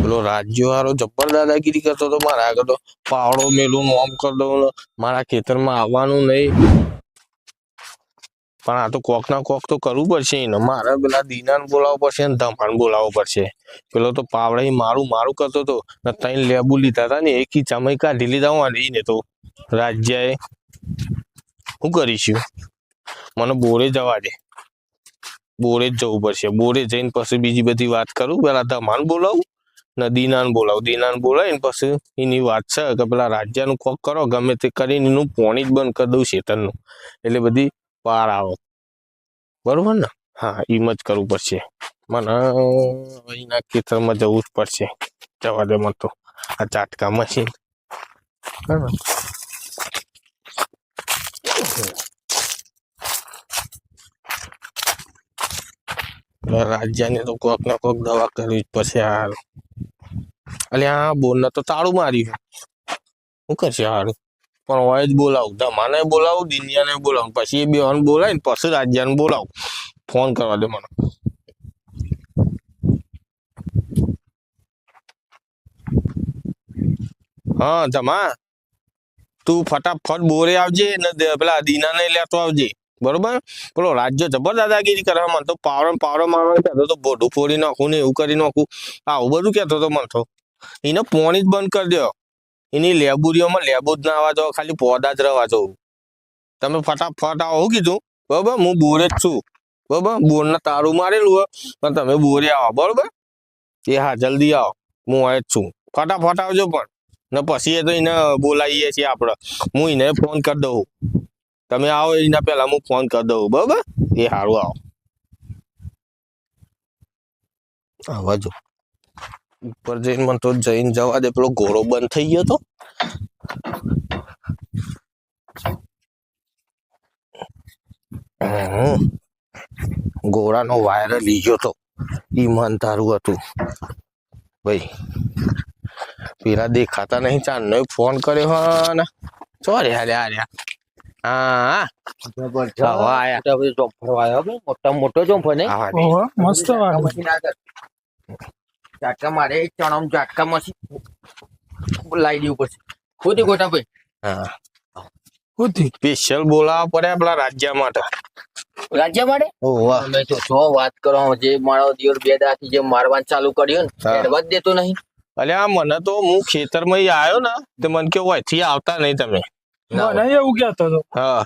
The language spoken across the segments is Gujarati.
પેલો રાજ્યો હારો જબ્બર દાદાગીરી કરતો તો મારા આગળ તો પાવડો મેલું આમ કરી દઉં મારા ખેતરમાં આવવાનું નહીં. પણ આ તો કોક ના કોક તો કરવું પડશે ને મારે પેલા દીનાને બોલાવવો પડશે ને ધમાન બોલાવવો પડશે. પેલો તો પાવડા મારું મારું કરતો હતો ને ત્રણ લેબુ લીધા હતા ને એક ખીચામાં કાઢી લીધા ને તો રાજ્યએ શું કરીશું. મને બોરે જવા દે, બોરે જ જવું પડશે. બોરે જઈને પછી બીજી બધી વાત કરું. પેલા ધમાન બોલાવું ને દીનાને બોલાવીને પછી એની વાત છે કે પેલા રાજ્યનું કોક કરો ગમે તે કરીને એનું પોણી જ બંધ કરી દઉં શેતરનું એટલે બધી પાર આવે. બરોબર ને? હા, એમ જ કરવું પડશે. મને અહીંના ખેતરમાં જવું જ પડશે. જવા દે મને તો આ ચાટકા મશીન. રાજ્યને તો કોક ના કોક દવા કરવી જ પડશે. હાલ અલે આ બોલ તો તાળું માર્યું. શું કરશે હારું? પણ હોય જ બોલાવું, ધમાને બોલાવું, દિનિયાને બોલાવું, પછી એ બેવાને બોલાય ને પછી રાજ્યને બોલાવું. ફોન કરવા દે મને. હા ધમા, તું ફટાફટ બોરે આવજે ને પેલા દીનાને લેતો આવજે. બરોબર? પેલો રાજ્ય જબર દાદાગીરી કરે. મને તો પાવડો મારવા કહેતો તો બોઢું ફોડી નાખું ને એવું કરી નાખું. આવું બધું કહેતો તો મને તો. એને પોણી જ બંધ કરી દો. એની લેબુરીઓમાં લેબુ જ ના આવવા દો, ખાલી પોદા જ રહેવા દો. તમે ફટાફટ આવો. શું કીધું? બરોબર? હું બોરે જ છું. બરોબર? બોરના તારું મારેલું હોય પણ તમે બોરે આવો. બરોબર? એ હા, જલ્દી આવો. હું અહીં જ છું. ફટાફટ આવજો પણ. ને પછી એ તો એને બોલાવીએ છીએ આપણે. હું એને ફોન કરી દઉં. તમે આવો એના પહેલા હું ફોન કરી દઉં. બરોબર? એ સારું આવો. આવવા જો ઉપર જઈને મને તો જઈને જવા દે. પેલો ઘોડો બંધ થઈ ગયો તો. ઘોડાનો વાયરલ લીધો તો ઈમાન તારું હતું ભાઈ. પેલા દેખાતા નહીં. ચાંદનો ફોન કર્યો હા ને ચોરે હાર્યા. હા મોટો ચોંફો ને મસ્ત ઝાટકા મારે ચણા ઝાટકા મશીન લાવી દેવું પડશે. ખોટી ગોટા ભાઈ. હા, સ્પેશિયલ બોલાવવા પડે આપણા રાજ્ય માટે. રાજ્ય માટે તમે તો છો વાત કરો. જે મારો દિવસ બે દાથી જે મારવાનું ચાલુ કર્યું ને એડવા જ દેતો નહીં. અલ્યા મને તો હું ખેતરમાં આવ્યો ને તો મને કેવું અહીંથી આવતા નહીં તમે. એવું કહેતો હતો. હા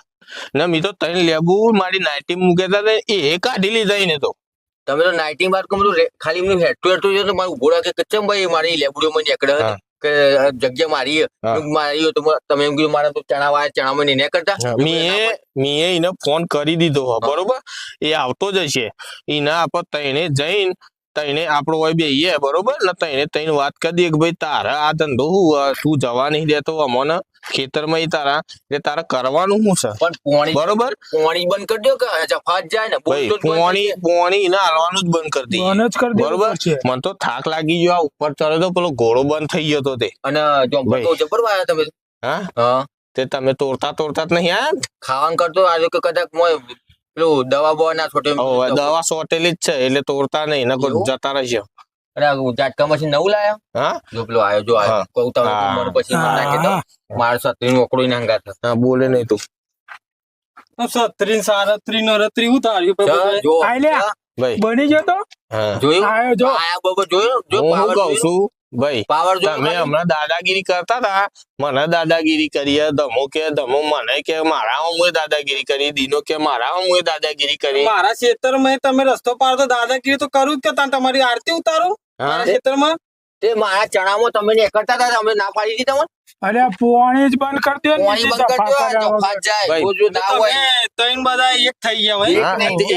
ને મેં તો ત્રણ લેબુ મારી નાઇટી મૂકેતા હતા એ કાઢી લીધા ને તો. તમે તો નાઇટિંગ બાદ કહું ખાલી એમનું હેઠું તો મારું ઘોડા કે કચ્ચમ ભાઈ મારી લેબડીઓ મને એકડે કે જગ્યા મારી મારી તો તમે એમ કીધું મારા તો ચણા વાયા ચણામાં નહીં કરતા. મેં એને ફોન કરી દીધો. બરોબર? એ આવતો જ હશે. એને આપણે તઈને આપણો હોય બે બરોબર ને તઈને વાત કરી દઈએ કે ભાઈ તારા આ ધંધો તું જવા નહીં દેતો અમને ખેતરમાં તારા એટલે તારે કરવાનું શું છે. પણ બરોબર? પોણી બંધ કરી દો કે જફાત જાય ને પોણી એને હાલવાનું જ બંધ કરી દઈએ. બરોબર? મને તો થાક લાગી ગયો. આ ઉપર ચડ્યો તો પેલો ઘોડો બંધ થઈ ગયો તો તે. અને જબર વાયા તમે. હા તે તમે તોડતા જ નહીં આયા. ખાવાનું કરતો આજે કે કદાચ પેલું દવા બવા ના છોટે દવા સોટેલી જ છે એટલે તોડતા નહીં ને જતા રહેશે. ઝાટકા મશીન નવું લાયા. હા જો પેલો આવ્યો જો આવ્યો કહું તમે પછી નાખી દો. મારે સત્રી ઓકડું નાંગા હતા. હા બોલે નહીં તું. 37 37 ઉતાર્યું બની ગયો તો. જોયું હું કઉ છું ભાઈ તમે હમણાં દાદાગીરી કરતા હતા. મને દાદાગીરી કરી. ધમો મને કે મારા હું દાદાગીરી કરી. દીનો કે મારા હું દાદાગીરી કરી. મારા ખેતરમાં તમે રસ્તો પાડો દાદાગીરી તો કરું જ કે તમારી આરતી ઉતારો મારા ખેતરમાં. તે મારા ચણામાં તમે ને કરતા હતા અમે ના પાડી દીધી તમને. અરે પોણી જ બંધ કરી દો. પોણી બંધ કરી દો. જફાત જાય જો ના હોય ત્રણ બધા એક થઈ ગયા હોય.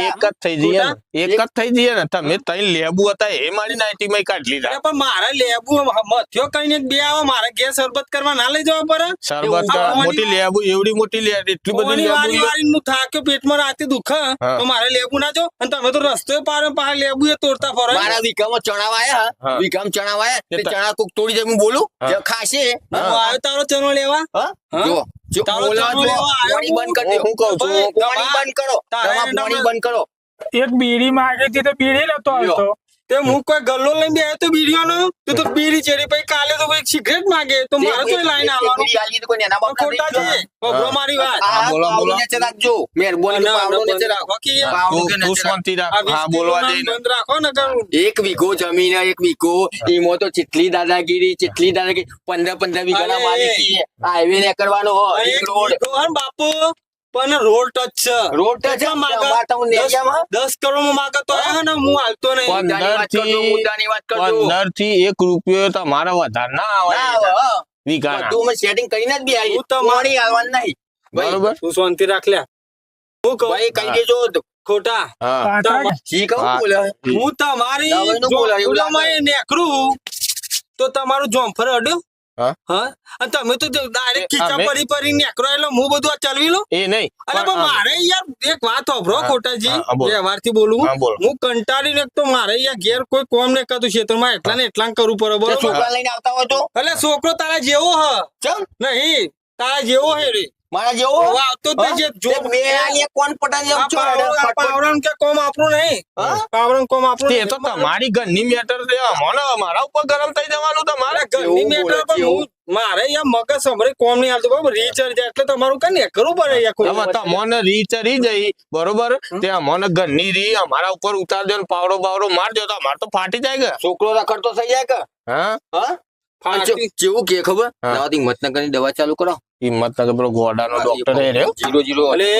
એક જ થઈ જઈએ ને. એક જ થઈ જઈએ ને. તમે ત્રણ લેબુ હતા એ મારી નાઇટીમાં કાઢી લીધા. પણ મારા લેબુ મથ્યો કઈને બે આવે મારે ઘેર શરબત કરવા ના લઈ જવા પડે. શરબત મોટી લેબુ એવડી મોટી લેબ એટલી બધી લેબુ થાક્યો પેટમાં રાતે દુખે તો મારે લેબુ ના જો. અને તમે તો રસ્તો પાડો પાછા લેબુ એ તોડતા ફરો. મારા વીઘામાં ચણા વાયા ચણા કોક તોડી જાય હું બોલું ખાશે. તારો ચનો લેવા બંધ કરો. એક બીડી માંગી હતી તો બીડી નતો આવતો. તે હું કોઈ ગલ્લો લઈને બેહ્યો તો બીડીઓનો તો બીડી ચેડી પછી કાલે તો કોઈ સિગરેટ માંગે તો મારે તો લાઈન આવવાનું બીડી આલી તો કોઈ એના બાપ ખોટાજી બબરો મારી વાત આ બોલો, બોલો. નીચે રાખજો મહેરબાની ના, પાવડો ના, નીચે બંધ રાખો રાખો કે યાર. પાવડો કે તું નીચે રાખો. શાંતિ રાખ આ હા વીસ બોલવા કિલોના જઈને બંધ રાખો ને કરું. એક વીઘો જમીન એક વીઘો એમાં તો ચેટલી દાદાગીરી 15 વીઘાના અરે. માલિકી હાઈવે ને કરવાનો હોય અરે, એક રોડ વીઘો હે ને બાપુ પણ રોડ ટચ છે રોડ ટચ કેટલા માગે? અમારે તો નેજામાં? 10 કરોડ માગે તો હે ને હું હાલતો નહીં મુદ્દાની વાત કરજો 15 થી 1 રૂપિયો તમારે વધારે ના આવે ના આવે, હા. વીઘાના બધું અમે સેટિંગ કરીને જ બી આવી હું તો પાણી હાલવાનું નહીં ભાઈ બરોબર તું શાંતિ રાખ લ્યા હું કહું ભાઈ કહી દેજો ખોટા હા જી કહું હા. બોલે હું તમારી દવાઈનું બોલાય એવું લાગે. જોફળામાં નેકરું તો તમારું જોમફળ અડ્યું હા. હા અને તમે તો ડાયરેક્ટ ખીચા અમે- પરી નેકરો એટલે હું બધું આ ચલવી લો એ નહીં અરે પણ મારે યાર એક વાત હોભરો હા, ખોટાજી હા, બોલો. વ્યવહારથી બોલું હા, બોલો. હું કંટાળીને તો મારે યાર ઘેર કોઈ કોમ ને કરતું ક્ષેત્રમાં એટલા ને એટલા કરવું પડે તે બરોબર છોકરા લઈને આવતા હોય તો એટલે છોકરો તારા જેવો હ ચમ નહીં તારા જેવો હે રે મારા જેવો હવે આવતો જ નહીં જે જો તે બે આલીએ કોણ પટાને જેમ છો પાવરણ કે કોમ આપણું નહીં હા? પાવરણ કોમ આપણું તે નહીં. તો તમારી ઘરની મેટર છે મને મારા ઉપર ગરમ થઈ જવાનું તમારે મારે ઘરની કેવું મેટર બોલે, પર કેવું? હું મારે યાર મગજ સંભળે કોમ નહીં આવતું બરાબર રિચાર્જ એટલે તમારું કઈ ને કરવું પડે યાર કોઈ હવે તમને રીચરી જઈ બરોબર તે અમને ઘરની રી અમારા ઉપર ઉતાર દો ને પાવડો બાવડો માર દો તો અમાર તો ફાટી જાય કે છોકરો રખડતો થઈ જાય કે હા હા ફાટી. જેવું કે ખબર હા. દાવાથી હિંમતનગરની દવા ચાલુ કરો હિંમતનગર પેલો ગોડાનો ડોક્ટર એ રહ્યો 0 અલે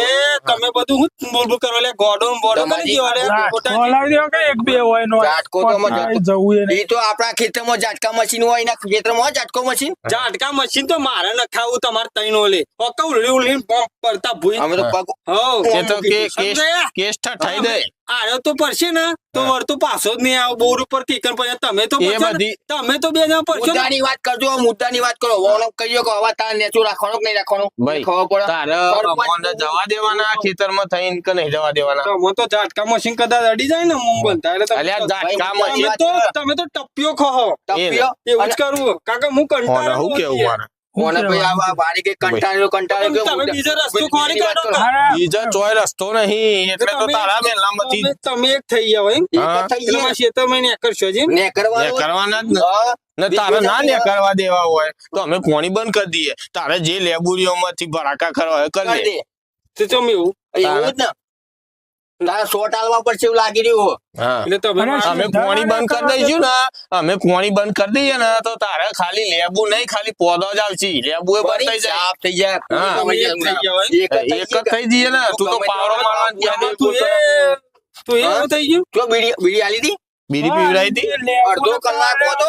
તમે બધું હું બોલબોલ કરો લે ગોડો બોડો કરી દો અરે ખોટા બોલાવી દો કે એક બે હોય નો ઝાટકો તો અમે જવું એ એ તો આપણા ખેતરમાં ઝાટકા મશીન હોય એના ખેતરમાં હોય ઝાટકો મશીન ઝાટકા મશીન તો મારે ન ખાવું તમારે તઈનો લે ઓકા ઉલી ઉલી પંપ પડતા ભૂઈ અમે તો પગ હો એ તો કે સમજાયા? કેસ ઠાઈ દે આયો તો પડશે ને તો વળતું પાછો જ નહીં આવ બોર ઉપર કીકર પર તમે તો એ પડશો ને. બધી- તમે તો બે જણા પડશો ને. મુદ્દાની વાત કરજો મુદ્દાની વાત કરો વોનો કહીયો કે હવે તાર નેચું રાખવાનો કે નહીં રાખવાનો ભાઈ, ખબર પડે તારે સરપંચ અમને જવા દેવાના ખેતરમાં થઈને કે નહીં જવા દેવાના તમે તો ઝાટકા મશીન કદાચ અડી જાય ને મુંબઈ એટલે તમે અલ્યા ઝાટકા ભાઈ, મશીન તમે તો ટપ્પિયો ખો તપ્યો એવું જ કરવું કાકા હું કોને કંટાળો હું કેવું મારે કોને ભાઈ આવા બારી કે કંટાળ્યો કે તમે બીજો રસ્તો ખોરી કાઢો કે? બીજા ચોય રસ્તો નહીં એટલે તો તમે- તારા મેલામાંથી તમે એક થઈ ગયા હોય હા. થઈ એટલે મારા ખેતરમાં ને કરશો જી ને ને કરવાનું કરવાના જ ને હા. ને તારે ના ને કરવા દેવા હોય તો અમે પોણી બંધ કરી દઈએ તારે જે લેબુરીઓમાંથી ભરાકા કરવા હોય કરી કરી લે દે તો તમે એવું એવું જ ને તારા શોટ આલવા પડશે એવું લાગી રહ્યું હો. હા એટલે તમે અને અમે પોણી બંધ કરી દઈશું ને અમે પોણી બંધ કરી દઈએ ને તો તારે ખાલી લેબુ નહીં ખાલી પોદો જ આવશે લેબુ એ બંધ બરી થઈ જાય સાફ થઈ જાય હા. તમે એક થઈ ગયા હોય એક જ એક જ થઈ જઈએ ને તું તો ગમે પાવડો તેટલો મારવા જ આમાં તું એ એવું થઈ ગયું જો બીડી બીડી આલી હતી બીડી પીવડાવી હતી અડધો કલાક તો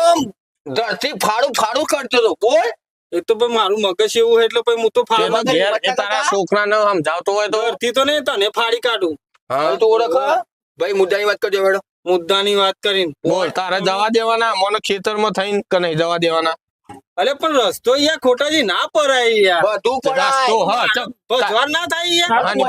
ધરતી ફાડું ફાડું કરતો હતો બોલ એ તો ભાઈ મારું મગજ એવું હોય એટલે ભાઈ હું તો તે તો ફાળવા ઘેર એ તારા છોકરાને સમજાવતો હોય તો ઘરથી તો નહીં તને ફાડી કાઢું હા હવે તો ઓળખ હા? ભાઈ મુદ્દાની વાત કરજો મેડમ મુદ્દાની વાત કરીને બોલ તારે જવા દેવાના મને ખેતરમાં થઈને કે નહીં જવા દેવાના અરે પણ રસ્તો યાર ખોટાજી ના પરાય યાર બધું રસ્તો પડાય હા ચાલ. ભજવાર ના થાય યાર હા, ની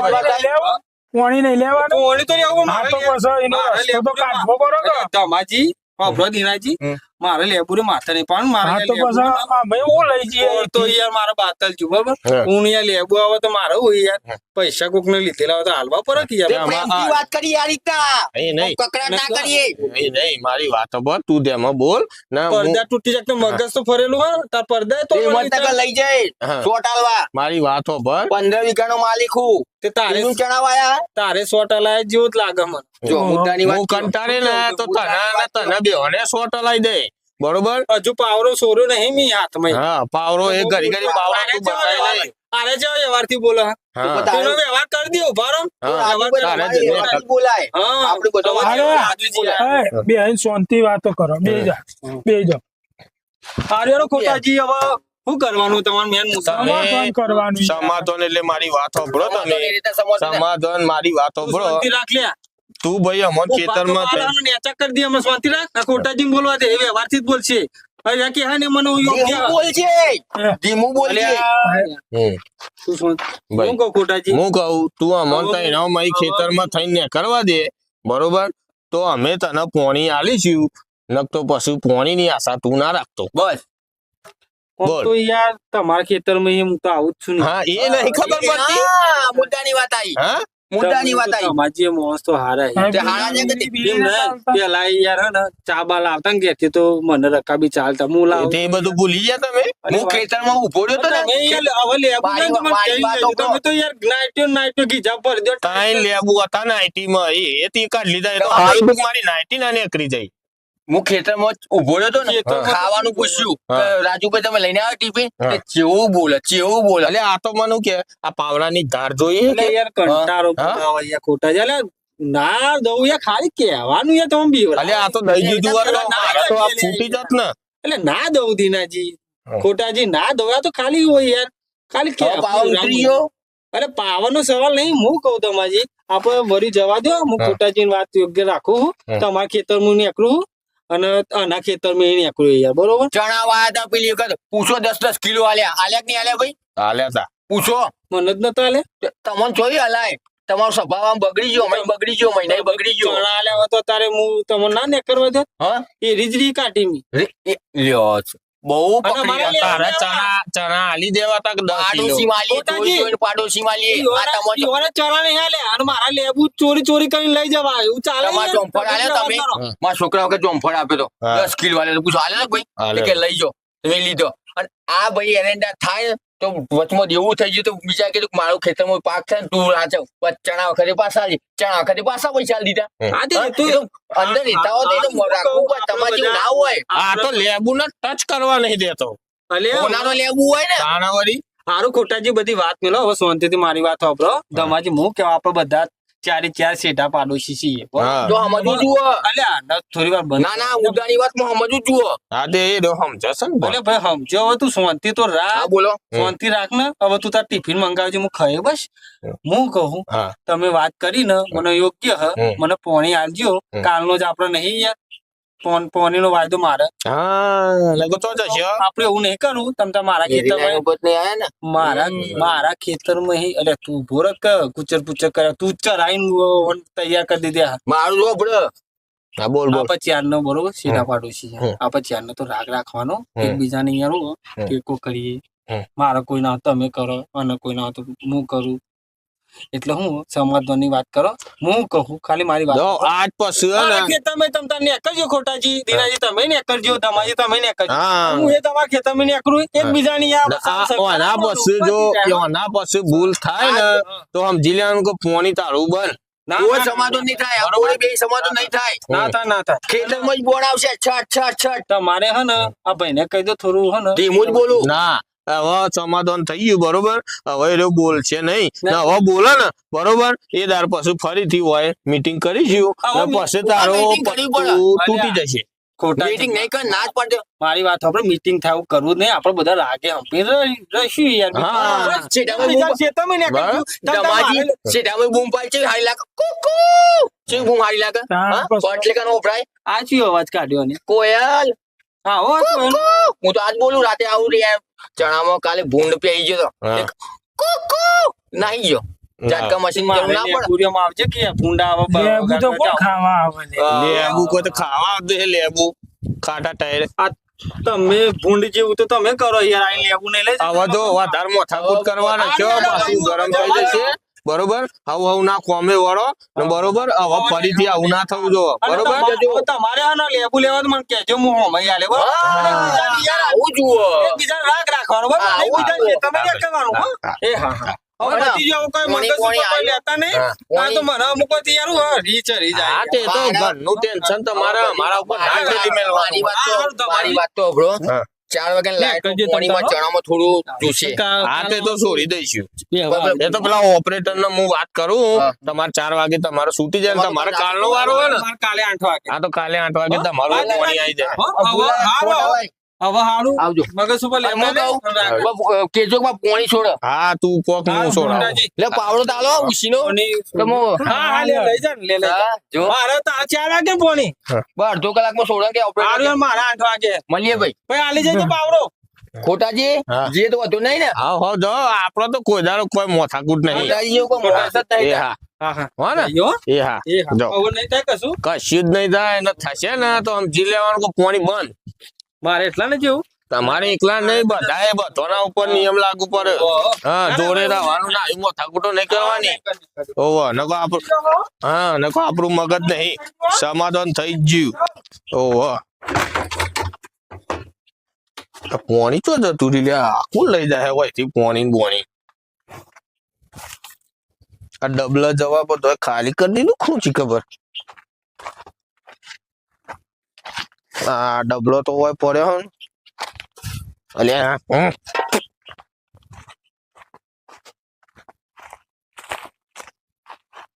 પાણી નહીં લેવાનું કોણી તો લેવું હા મારે તો પછી એનો મારે રસ્તો તો લેબુ કાઢવો પડે કે? અરે ધમાજી વાપરો દીનાજી હમ. મારે લેબુરે માથે નહીં પણ મારે હા યાર તો લેબુ પછી અમે હું લઈ જઈએ ઓર તો યાર મારે બાતલ છું બરાબર હા. હું યાર લેબુ આવે તો મારે હોય યાર પૈસા કોક ને લીધેલા હોય તો હાલવા પડે કે તે યાર પ્રેમથી વાત કરી આ રીતના એ નહીં કકડાટ ના કરીએ એ નહીં મારી વાત પર તું તેમાં બોલ ને હું- પડદા તૂટી જાય તો મગજ તો ફરેલું હોય તાર પડદા તો તે મતલબ લઈ જાય હા. શોટ આલવા મારી વાતો પર 15 વીઘાનો માલિક હું તે તારે એનું ચણાવાયા તારે સોટ અલાય જેવું જ લાગે મને જો મુદ્દાની વાત હું કંટાળે ને તો તને બેહોને શોટ લાઈ દે બરોબર હજુ પાવરો સોર્યો નહીં મી હાથમાં હા પાવરો એ ઘડી ઘડી પાવરો તું બતાવી નહીં આરે જાવ વ્યવહારથી બોલો હા તેનો વ્યવહાર કરી દો ઉભા હા, વ્યવહાર તારે કરી જ દો. નહીં કર. બોલાય હા આપણે બધો તમારે અરે, રાજુજી લાગે. બેન શાંતિ વાતો કરો બે જા બે જા હારું ખોટાજી હવે શું કરવાનું તમારે મેન મુદ્દો તમે સમાધાન કરવાનું સમાધાન એટલે મારી વાત સાંભળો તમે એ રીતે સમજને. સમાધાન મારી વાત સાંભળો શાંતિ રાખ લ્યા તું ભાઈ અમર ખેતરમાં થઈ- ખેતરમાં નેચા કરી દે અમે શાંતિ રાખ આ ખોટાજી બોલવા દે એ વ્યવહારથી જ બોલશે હવે કે હા ને મને હું યોગ્ય ધીમું બોલજે ધીમું બોલજે હમ. શું શાંત? ભાઈ. હું કહું ખોટાજી હું કહું તું અમર તઈને મારી ખેતરમાં થઈને કરવા દે બરોબર તો અમે તને પોણી આલીશું નક તો પછી પોણી ની આશા તું ના રાખતો બસ બોલ. તો યાર તમારા ખેતરમાં હું તો આવું જ છું ને હા એ નહીં ખબર પડતી હા, મુદ્દાની વાત આવી હા મુદ્દાની વાત આવી સમાજે મોસ તો હારા છે. તે હારા છે કે તે એમ ને પેલા યાર હે ને ચા બા લાવતા ને ઘેરથી તો મને રકાબી ચાલતા હું લાવ તે બધું ભૂલી ગયા તમે હું ખેતરમાં ઉભો રહ્યો તો તમે ને યાર હવે લેબુ મારી નહીં તો મને મારી કહી વાતો દેજો. તમે તો યાર નાઈટો ગીજા પર દો. તાઈ લેબુ હતા નાઇટી માં એ તી કાઢ લીધા એ તો હારું દુઃખ મારી નાઇટી ના નીકળી જાય હું ખેતરમાં જ ઉભો રહ્યો તો ને ખેતરમાં ખાવાનું તો પૂછ્યું હા. કે રાજુભાઈ તમે લઈને આવ્યા ટિફિન હા. કે ચેવું બોલે એટલે આ તો મને કે આ પાવડાની ધાર જોઈએ એટલે યાર કંટાળો હા? આવે યાર ખોટા છે. એટલે ના દઉં યાર ખાલી કહેવાનું યાર તમે બીવડા. એટલે આ તો દઈ દીધું હોત તો મારે તો આ ફૂટી જત ને એટલે ના દઉં દીનાજી હા. ખોટાજી ના દઉં આ તો ખાલી હોય યાર ખાલી હવે પાવર ઉતરી ગયો અરે પાવાનો સવાલ નહીં હું કહું તમાજી આપણે વળી જવા દો હું હા. ખોટાજીની વાત યોગ્ય રાખું હા. છું તમારા ખેતરમાં નીકળું અને આના ખેતરમાં એ નીકળું યાર બરોબર ચણા વાયા હતા પેલી વખત પૂછો 10 કિલો આલ્યા કે નહીં આલ્યા ભાઈ હાલ્યા તા પૂછો મને જ નતા લે તમને જોઈ હલાય તમારો સ્વભાવ આમ બગડી ગયો અમે બગડી ગયો મહિના બગડી ગયો ચણા આલ્યા હોય તો તારે હું તમને ના નીકળવા દે હા એ રીજરી કાઢી મી લ્યો છો. બહુ અને મારે પકડી તારા ચણા હાલી દેવા તા 10 કિલો પાડોશી માલી પોતાજી. જોઈ પાડોશી માલી આ તમારો ઈવોને ચણા નહીં આલે અને મારા લેબુ ચોરી કરીને લઈ જવા એવું ચાલે તમારા યાર? ચોંફળ આલ્યા તમે મારા છોકરા વખત ચોંફળ આપ્યો તો હા. 10 કિલો વાલે પૂછો આલે ને ભાઈ હાલે. કે લઈ જાઓ તમે લીધો અને આ ભાઈ એરેન્ડા થાય ને તો વચમાં એવું થઈ ગયું તો બીજા કીધું કે મારું ખેતરમાં પાક થાય ને તું રાચવ ચણા વખતે પાછા આલી ચણા વખતે પાછા પૈસા આલી દીધા હા, તે હા, તું- એ તો અંદર રહેતા હોય તો એને રાખવું પડે. તમારે જેવું ના હોય આ તો લેબુ ને ટચ કરવા નહીં દેતો અલ્યા, કોનાનો લેવું હોય ને તાણાવાળી હારું ખોટાજી બધી વાત મેલો હવે શાંતિથી મારી વાત સાંભળો ધમાજી હું કેવા આપણે બધા ચારે શેઠા પાડોશી છીએ બરોબર? હા. જો સમજવું જુઓ અલ્યા ના, થોડી વાર બંધ ના ના મુદ્દાની વાતમાં સમજવું જુઓ હા તે એ રહ્યો સમજશે ને અલે ભાઈ સમજો હવે તું શાંતિ તો હા રાખ બોલો શાંતિ રાખ ને હવે તું તાર ટિફિન મંગાવજે હું ખાઈ બસ હું કહું હા તમે વાત કરી ને મને યોગ્ય હ મને પોણી આલજો કાલનો જ આપણે નહીં યાર પોણીનો વાયદો મારે હા લગો તો જશે આપણે એવું નહીં કરું તમ તાર મારા ખેતરમાં આયા ને મારા ખેતરમાં એટલે તું ભોરક કુચર પુચર કરે તું ચરાઈને તૈયાર કરી દીધા મારું જો બડે હા બોલ બોલ આપણે ચારનો બરોબર સીધા પાડોશી છે આપણે ચારનો તો રાગ રાખવાનો એકબીજાને યાર ટેકો કરીએ મારા કોઈ ના હોય તમે કરો અને કોઈ ના હોય તો હું કરું એટલે હું સમાધાનની વાત કરો હું કહું ખાલી મારી વાત જો આજ પછી હે મારા ને ખેતરમાં તમ તાર નેકળજો ખોટાજી દીનાજી તમે નેકળજો ધમાજી તમે નેકળજો હા હું એ તમારા ખેતરમાં નેકળું એકબીજાની આના પછી જો આના પછી ભૂલ થાય ને તો સમજી લેવાનું કે પોણી તારું બન કોઈ સમાધાન નહીં થાય આપણે બે સમાધાન નહીં થાય ના થાય ખેતરમાં જ બોર્ડ આવશે છટ છટ છટ તમારે હે ને આ ભાઈને કહી દો થોડું હે ને ધીમું જ બોલું ના હવે સમાધાન થઈ ગયું બરોબર હવે એ બોલશે નહીં ને હવે બોલે ને બરોબર એ દાર પછી ફરીથી હોય મીટિંગ કરીશું ને પછી તારો meeting કરવી પડે. પત્તું તૂટી જશે ખોટા મીટિંગ નહીં કર ના જ પડે મારી વાત આપણે મીટિંગ થાય એવું કરવું જ નહીં આપણે બધા રાગે હંપી રહીશું યાર હા. બીજા ખેતરમાં નેકળજો. દમાજી સીધામાં બૂમ પાડી છે હારી લાગે કુકુ છે બૂમ હારી લાગે હા પટલેકાનો વપરાય આ ચિયો અવાજ કાઢ્યો ને કોયલ હા હો તો એમ. હું તો આજ બોલું રાતે આવું રે યાર ચણામાં કાલે ભૂંડ પી ગયો તો હા. કુકુ નાહી ગયો ઝાટકા મશીન મારે જરૂર ના પડે લેબુરિયામાં આવજે કે ભૂંડા આવે લેબુ તો કોણ ખાવા આવે લે? લેબુ કોઈ તો ખાવા આવતું છે લેબુ ખાટા ટાયર આ તમે ભૂંડ જેવું તો તમે કરો યાર આ લેબુ નહીં લઈ હવે જો વધારે માથાકૂટ કરવાના છો પાછું ગરમ થઈ જશે બરોબર હવે ના કોમે વળો ને બરોબર હવે ફરીથી આવું ના થવું જો બરોબર તમારે આ ના લેબુ લેવા તો મને કહેજો હું હમાઈ આલે બરોબર આવું જુઓ એકબીજા રાગ રાખવાનો બરોબર હા, એકબીજા આવું, તમે આવું. ક્યાં કરવાનું હો એ હા હા હવે હા. નથી જો કોઈ કોણી, મંગળ કોણી સૂત્ર કોઈ આવ્યું. લેતા નહીં હા, આ તો કોણી. મને અમુક વાર તૈયાર હોય રીચરી જાય હા તે તો ઘરનું ટેન્શન તમારે મારા ઉપર ના ઠેલી મારી મેલવાનું વાત હા, તો તમારી- મારી વાત તો બ્રો હા. 4 વાગે લાઈટ કરજે પાણીમાં તમતારો. ચણામાં થોડું જોશે હા તે તો છોડી દઈશું બરાબર. એ તો પેલા ઓપરેટર ને હું વાત કરું હા. તમારે 4 વાગે તમારે છૂટી જાય ને તમારે કાલનો વારો હોય ને મારે કાલે 8 વાગે હા તો કાલે 8 વાગે તમારું હા, પાણી આવી જાય હો, હવે હારું હવે હારું આવજો મગજ ઉપર અને હું લેતા કહું, કેજોમાં પાણી છોડો હા તું કોક હું છોડાવું એટલે પાવડો તાલો ઉસીનો તો હું હા હા લે લઈ જા ને, લે હા, જો મારે તો આ 4 વાગે પોણી અડધો કલાકમાં છોડો કે હારું ઓપરેટર યાર, મારે 8 વાગે મળીએ ભાઈ ભાઈ આલી જજો પાવડો ખોટાજી હા. જે તો હતું નહીં ને હા હો જો આપણો તો કોઈ દાડો કોઈ મોથાકૂટ નહીં ખોટાજી જેવું કોઈ મોટા જ નહીં એ થાય. હા હા હા હો ને યો એ હા એ હા જો હવે નહીં થાય કશું કશું જ નહીં થાય ને થશે ને તો સમજી લેવાનું કે પાણી બંધ મારે એટલા ને જેવું તમારે એકલા નહીં બધાએ બધાના ઉપર નિયમ લાગુ પડે હા જોડે રહેવાનું ના એમાં થાકુટો નહીં કરવાની ઓવ નકો આપણું હા નકો આપણું મગજ નહીં સમાધાન થઈ જ ગયું ઓવ પોણી તો જતું રહી લ્યા આખું લઈ જાય હોય થી પોણી બોણી આ ડબલા જવા બધો ખાલી કરી દીધું ખૂંચી ખબર આ ડબલો તો હોય પડ્યો હે અલ્યા